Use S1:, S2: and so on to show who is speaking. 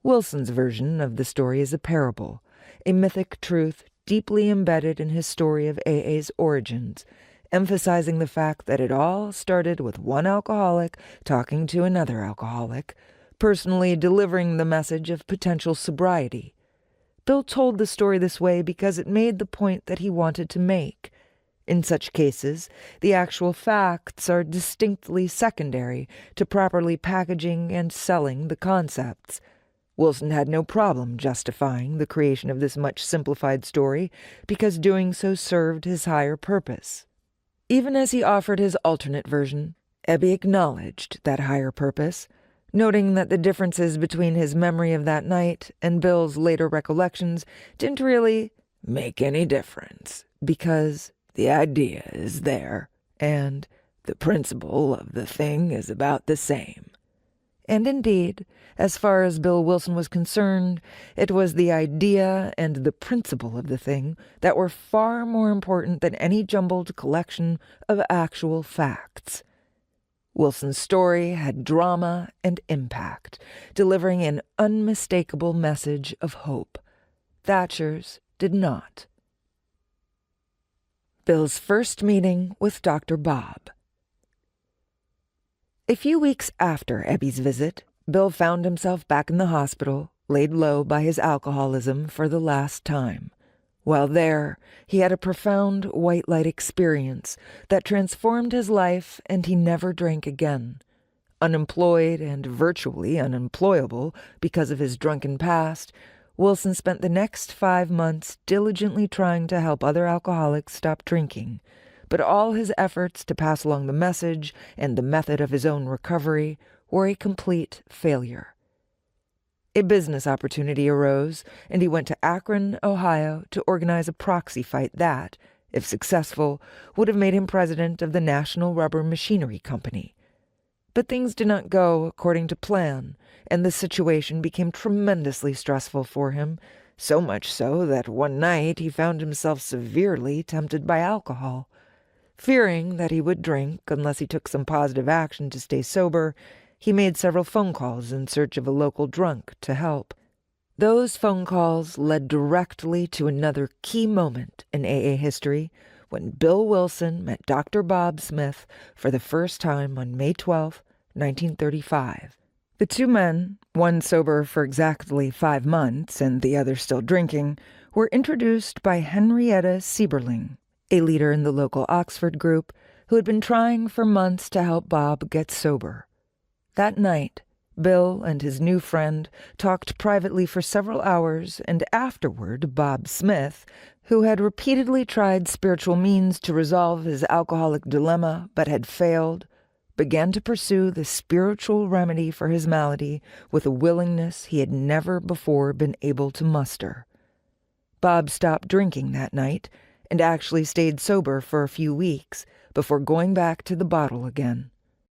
S1: Wilson's version of the story is a parable, a mythic truth deeply embedded in his story of AA's origins, emphasizing the fact that it all started with one alcoholic talking to another alcoholic, personally delivering the message of potential sobriety. Bill told the story this way because it made the point that he wanted to make. In such cases, the actual facts are distinctly secondary to properly packaging and selling the concepts. Wilson had no problem justifying the creation of this much simplified story because doing so served his higher purpose. Even as he offered his alternate version, Ebby acknowledged that higher purpose, noting that the differences between his memory of that night and Bill's later recollections didn't really make any difference, because the idea is there, and the principle of the thing is about the same. And indeed, as far as Bill Wilson was concerned, it was the idea and the principle of the thing that were far more important than any jumbled collection of actual facts. Wilson's story had drama and impact, delivering an unmistakable message of hope. Thatcher's did not. Bill's first meeting with Dr. Bob. A few weeks after Ebby's visit, Bill found himself back in the hospital, laid low by his alcoholism for the last time. While there, he had a profound white light experience that transformed his life, and he never drank again. Unemployed and virtually unemployable because of his drunken past, Wilson spent the next 5 months diligently trying to help other alcoholics stop drinking, but all his efforts to pass along the message and the method of his own recovery were a complete failure. A business opportunity arose, and he went to Akron, Ohio, to organize a proxy fight that, if successful, would have made him president of the National Rubber Machinery Company. But things did not go according to plan, and the situation became tremendously stressful for him, so much so that one night he found himself severely tempted by alcohol. Fearing that he would drink unless he took some positive action to stay sober, he made several phone calls in search of a local drunk to help. Those phone calls led directly to another key moment in AA history, when Bill Wilson met Dr. Bob Smith for the first time on May 12, 1935. The two men, one sober for exactly 5 months and the other still drinking, were introduced by Henrietta Sieberling, a leader in the local Oxford group who had been trying for months to help Bob get sober. That night, Bill and his new friend talked privately for several hours, and afterward Bob Smith, who had repeatedly tried spiritual means to resolve his alcoholic dilemma but had failed, began to pursue the spiritual remedy for his malady with a willingness he had never before been able to muster. Bob stopped drinking that night and actually stayed sober for a few weeks before going back to the bottle again.